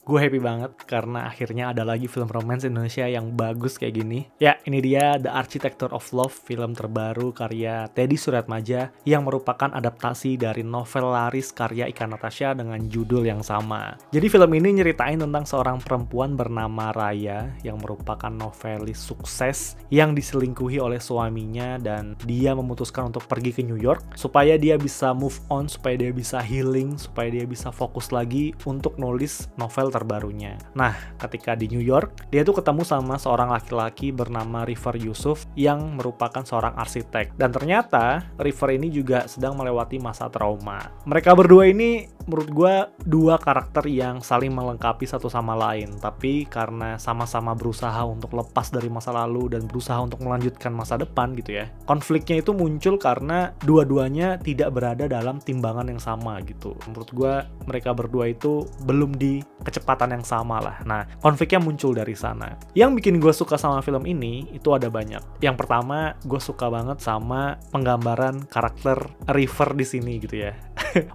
Gue happy banget karena akhirnya ada lagi film romance Indonesia yang bagus kayak gini. Ya, ini dia The Architecture of Love, film terbaru karya Teddy Suryatmaja yang merupakan adaptasi dari novel laris karya Ika Natasha dengan judul yang sama. Jadi film ini nyeritain tentang seorang perempuan bernama Raya yang merupakan novelis sukses yang diselingkuhi oleh suaminya dan dia memutuskan untuk pergi ke New York supaya dia bisa move on, supaya dia bisa healing, supaya dia bisa fokus lagi untuk nulis novel terbarunya. Nah, ketika di New York, dia tuh ketemu sama seorang laki-laki bernama River Yusuf yang merupakan seorang arsitek. Dan ternyata River ini juga sedang melewati masa trauma. Mereka berdua ini menurut gue dua karakter yang saling melengkapi satu sama lain. Tapi karena sama-sama berusaha untuk lepas dari masa lalu dan berusaha untuk melanjutkan masa depan gitu ya. Konfliknya itu muncul karena dua-duanya tidak berada dalam timbangan yang sama gitu. Menurut gue mereka berdua itu belum di kecepatan yang sama lah. Nah, konfliknya muncul dari sana. Yang bikin gue suka sama film ini, itu ada banyak. Yang pertama, gue suka banget sama penggambaran karakter River di sini gitu ya.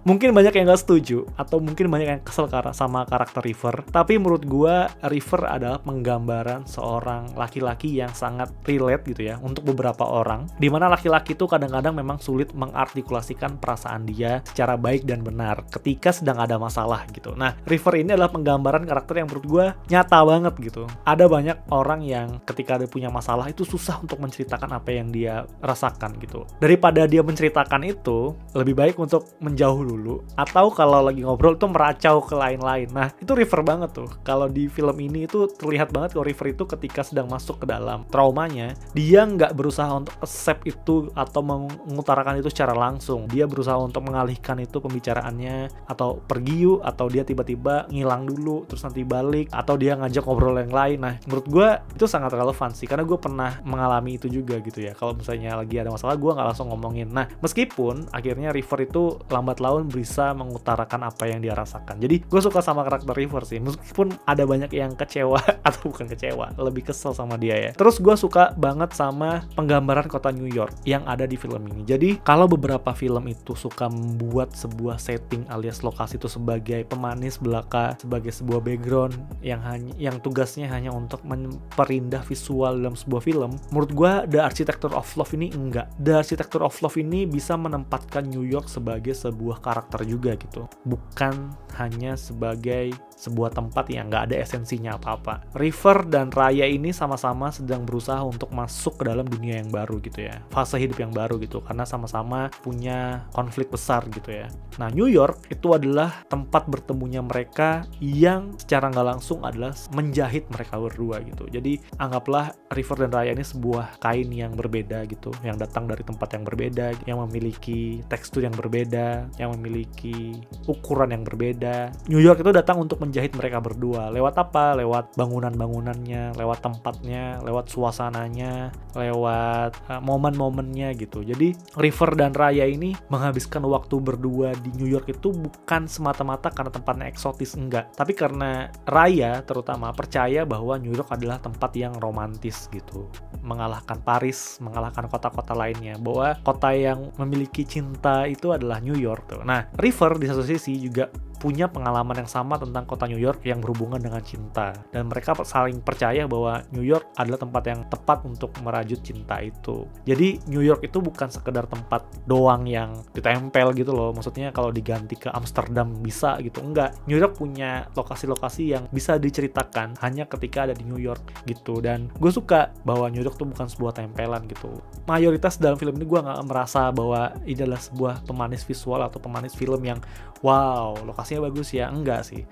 Mungkin banyak yang gak setuju, atau mungkin banyak yang kesel sama karakter River. Tapi menurut gue, River adalah penggambaran seorang laki-laki yang sangat relate gitu ya, untuk beberapa orang. Dimana laki-laki itu kadang-kadang memang sulit mengartikulasikan perasaan dia secara baik dan benar ketika sedang ada masalah gitu. Nah, River ini adalah penggambaran karakter yang menurut gue nyata banget gitu. Ada banyak orang yang ketika dia punya masalah itu susah untuk menceritakan apa yang dia rasakan gitu. Daripada dia menceritakan itu, lebih baik untuk menjauh dulu. Atau kalau lagi ngobrol tuh meracau ke lain-lain. Nah, itu River banget tuh. Kalau di film ini itu terlihat banget kalau River itu ketika sedang masuk ke dalam traumanya, dia nggak berusaha untuk accept itu atau mengutarakan itu secara langsung. Dia berusaha untuk mengalihkan itu pembicaraannya, atau pergi yuk, atau dia tiba-tiba ngilang dulu terus nanti balik, atau dia ngajak ngobrol yang lain. Nah, menurut gue itu sangat relevan sih karena gue pernah mengalami itu juga gitu ya. Kalau misalnya lagi ada masalah, gue nggak langsung ngomongin. Nah, meskipun akhirnya River itu lambat laun bisa mengutarakan apa yang dia rasakan. Jadi gue suka sama karakter River sih, meskipun ada banyak yang kecewa atau bukan kecewa, lebih kesel sama dia ya. Terus gue suka banget sama penggambaran kota New York yang ada di film ini. Jadi kalau beberapa film itu suka membuat sebuah setting alias lokasi itu sebagai pemanis belaka, sebagai sebuah background yang tugasnya hanya untuk memperindah visual dalam sebuah film, menurut gue The Architecture of Love ini enggak. The Architecture of Love ini bisa menempatkan New York sebagai sebuah karakter juga gitu, bukan hanya sebagai sebuah tempat yang nggak ada esensinya apa-apa. River dan Raya ini sama-sama sedang berusaha untuk masuk ke dalam dunia yang baru gitu ya, fase hidup yang baru gitu, karena sama-sama punya konflik besar gitu ya. Nah, New York itu adalah tempat bertemunya mereka yang secara nggak langsung adalah menjahit mereka berdua gitu. Jadi anggaplah River dan Raya ini sebuah kain yang berbeda gitu, yang datang dari tempat yang berbeda, yang memiliki tekstur yang berbeda, yang memiliki ukuran yang berbeda. New York itu datang untuk menjahit mereka berdua. Lewat apa? Lewat bangunan-bangunannya, lewat tempatnya, lewat suasananya, lewat momen-momennya gitu. Jadi River dan Raya ini menghabiskan waktu berdua di New York itu bukan semata-mata karena tempatnya eksotis, enggak. Tapi karena Raya terutama percaya bahwa New York adalah tempat yang romantis gitu. Mengalahkan Paris, mengalahkan kota-kota lainnya. Bahwa kota yang memiliki cinta itu adalah New York tuh. Nah, River di satu sisi juga punya pengalaman yang sama tentang kota New York yang berhubungan dengan cinta. Dan mereka saling percaya bahwa New York adalah tempat yang tepat untuk merajut cinta itu. Jadi New York itu bukan sekedar tempat doang yang ditempel gitu loh. Maksudnya kalau diganti ke Amsterdam bisa gitu. Enggak. New York punya lokasi-lokasi yang bisa diceritakan hanya ketika ada di New York gitu. Dan gue suka bahwa New York itu bukan sebuah tempelan gitu. Mayoritas dalam film ini gue nggak merasa bahwa ini adalah sebuah pemanis visual atau pemanis film yang wow, lokasinya bagus ya. Enggak sih.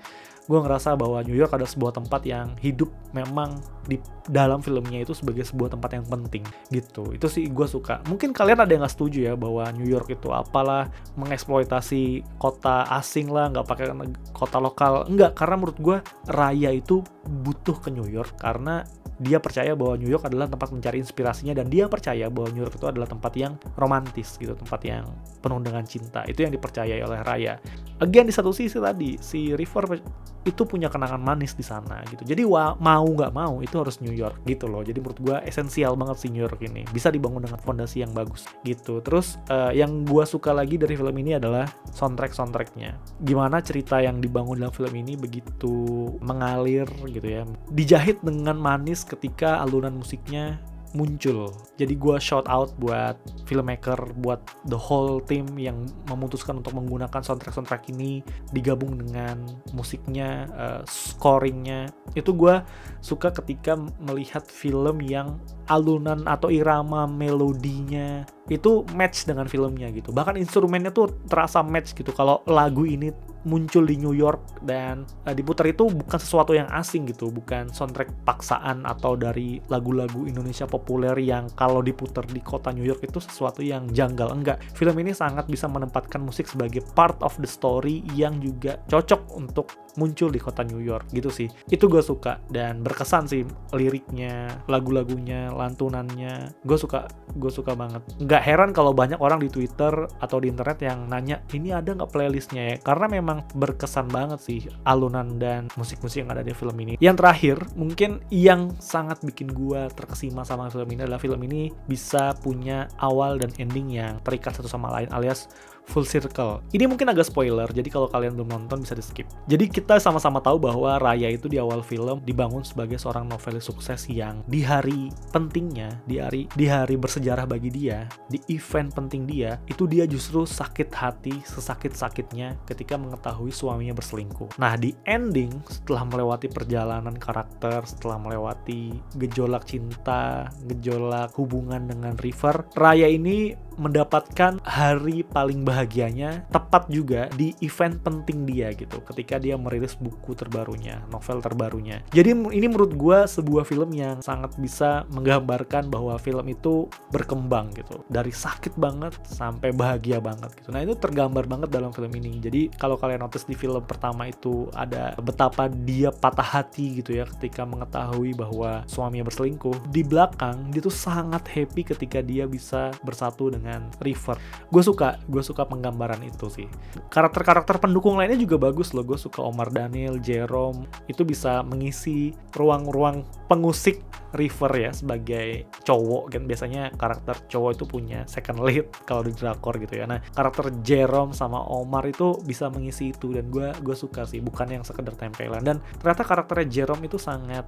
Gue ngerasa bahwa New York adalah sebuah tempat yang hidup memang di dalam filmnya itu sebagai sebuah tempat yang penting gitu. Itu sih gue suka. Mungkin kalian ada yang gak setuju ya bahwa New York itu apalah, mengeksploitasi kota asing lah, gak pakai kota lokal. Enggak, karena menurut gue Raya itu butuh ke New York karena dia percaya bahwa New York adalah tempat mencari inspirasinya, dan dia percaya bahwa New York itu adalah tempat yang romantis gitu, tempat yang penuh dengan cinta. Itu yang dipercayai oleh Raya. Again, di satu sisi tadi si River itu punya kenangan manis di sana gitu. Jadi mau nggak mau itu harus New York gitu loh. Jadi menurut gue esensial banget si New York ini. Bisa dibangun dengan fondasi yang bagus gitu. Terus yang gue suka lagi dari film ini adalah soundtracknya. Gimana cerita yang dibangun dalam film ini begitu mengalir gitu ya. Dijahit dengan manis ketika alunan musiknya muncul. Jadi gue shout out buat filmmaker, buat the whole team yang memutuskan untuk menggunakan soundtrack ini digabung dengan musiknya, scoringnya. Itu gue suka ketika melihat film yang alunan atau irama melodinya itu match dengan filmnya gitu. Bahkan instrumennya tuh terasa match gitu. Kalau lagu ini muncul di New York dan diputar itu bukan sesuatu yang asing gitu, bukan soundtrack paksaan atau dari lagu-lagu Indonesia populer yang kalau diputar di kota New York itu sesuatu yang janggal. Enggak, film ini sangat bisa menempatkan musik sebagai part of the story yang juga cocok untuk muncul di kota New York gitu sih. Itu gue suka dan berkesan sih, liriknya, lagu-lagunya, lantunannya. Gue suka banget. Nggak heran kalau banyak orang di Twitter atau di internet yang nanya, ini ada nggak playlistnya ya? Karena memang berkesan banget sih alunan dan musik-musik yang ada di film ini. Yang terakhir, mungkin yang sangat bikin gue terkesima sama film ini adalah film ini bisa punya awal dan ending yang terikat satu sama lain alias full circle. Ini mungkin agak spoiler, jadi kalau kalian belum nonton bisa di skip. Jadi kita sama-sama tahu bahwa Raya itu di awal film dibangun sebagai seorang novelis sukses yang di hari pentingnya, di hari bersejarah bagi dia, di event penting dia, itu dia justru sakit hati sesakit-sakitnya ketika mengetahui suaminya berselingkuh. Nah, di ending, setelah melewati perjalanan karakter, setelah melewati gejolak cinta, gejolak hubungan dengan River, Raya ini mendapatkan hari paling bahagianya tepat juga di event penting dia gitu, ketika dia merilis buku terbarunya, novel terbarunya. Jadi ini menurut gue sebuah film yang sangat bisa menggambarkan bahwa film itu berkembang gitu, dari sakit banget sampai bahagia banget gitu. Nah, itu tergambar banget dalam film ini. Jadi kalau kalian notice di film pertama itu ada betapa dia patah hati gitu ya ketika mengetahui bahwa suaminya berselingkuh. Di belakang dia tuh sangat happy ketika dia bisa bersatu dengan River. Gue suka penggambaran itu sih. Karakter-karakter pendukung lainnya juga bagus loh. Gue suka Omar Daniel, Jerome, itu bisa mengisi ruang-ruang pengusik River ya sebagai cowok kan. Biasanya karakter cowok itu punya second lead kalau di drakor gitu ya. Nah, karakter Jerome sama Omar itu bisa mengisi itu, dan gue suka sih, bukan yang sekedar tempelan. Dan ternyata karakternya Jerome itu sangat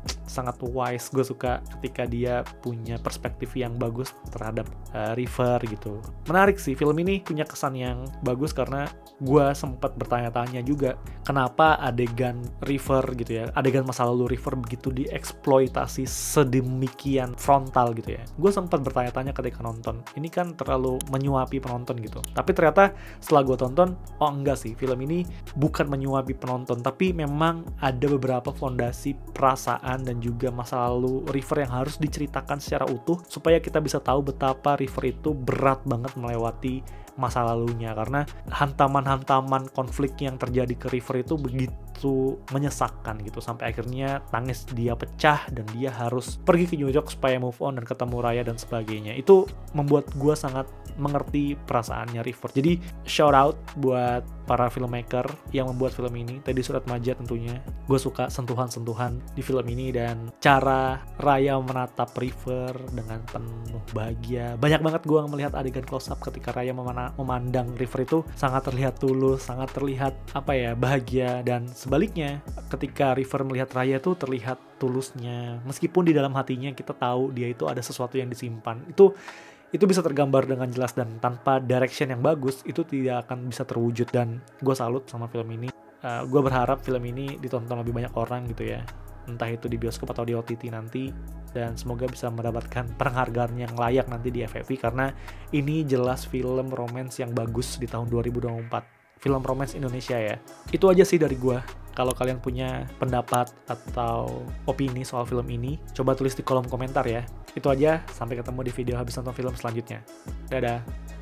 wise. Gue suka ketika dia punya perspektif yang bagus terhadap River gitu. Menarik sih, film ini punya kesan yang bagus karena gue sempat bertanya-tanya juga kenapa adegan River gitu ya, adegan masa lalu River begitu dieksploitasi sedemikian frontal gitu ya. Gue sempat bertanya-tanya ketika nonton, ini kan terlalu menyuapi penonton gitu. Tapi ternyata setelah gue tonton, oh enggak sih, film ini bukan menyuapi penonton, tapi memang ada beberapa fondasi perasaan dan juga masa lalu River yang harus diceritakan secara utuh supaya kita bisa tahu betapa River itu berat banget melewati masa lalunya, karena hantaman-hantaman konflik yang terjadi ke River itu begitu menyesakkan gitu, sampai akhirnya tangis dia pecah dan dia harus pergi ke New York supaya move on dan ketemu Raya dan sebagainya. Itu membuat gue sangat mengerti perasaannya River. Jadi shout out buat para filmmaker yang membuat film ini. Teddy Suratmadja tentunya. Gue suka sentuhan-sentuhan di film ini dan cara Raya menatap River dengan penuh bahagia. Banyak banget gue melihat adegan close up ketika Raya memandang River itu sangat terlihat tulus, sangat terlihat bahagia, dan sebaliknya ketika River melihat Raya itu terlihat tulusnya. Meskipun di dalam hatinya kita tahu dia itu ada sesuatu yang disimpan. Itu bisa tergambar dengan jelas, dan tanpa direction yang bagus itu tidak akan bisa terwujud. Dan gue salut sama film ini. Gue berharap film ini ditonton lebih banyak orang gitu ya, entah itu di bioskop atau di OTT nanti, dan semoga bisa mendapatkan penghargaan yang layak nanti di FFI, karena ini jelas film romance yang bagus di tahun 2024, film romance Indonesia ya. Itu aja sih dari gue. Kalau kalian punya pendapat atau opini soal film ini, coba tulis di kolom komentar ya. Itu aja, sampai ketemu di video habis nonton film selanjutnya. Dadah.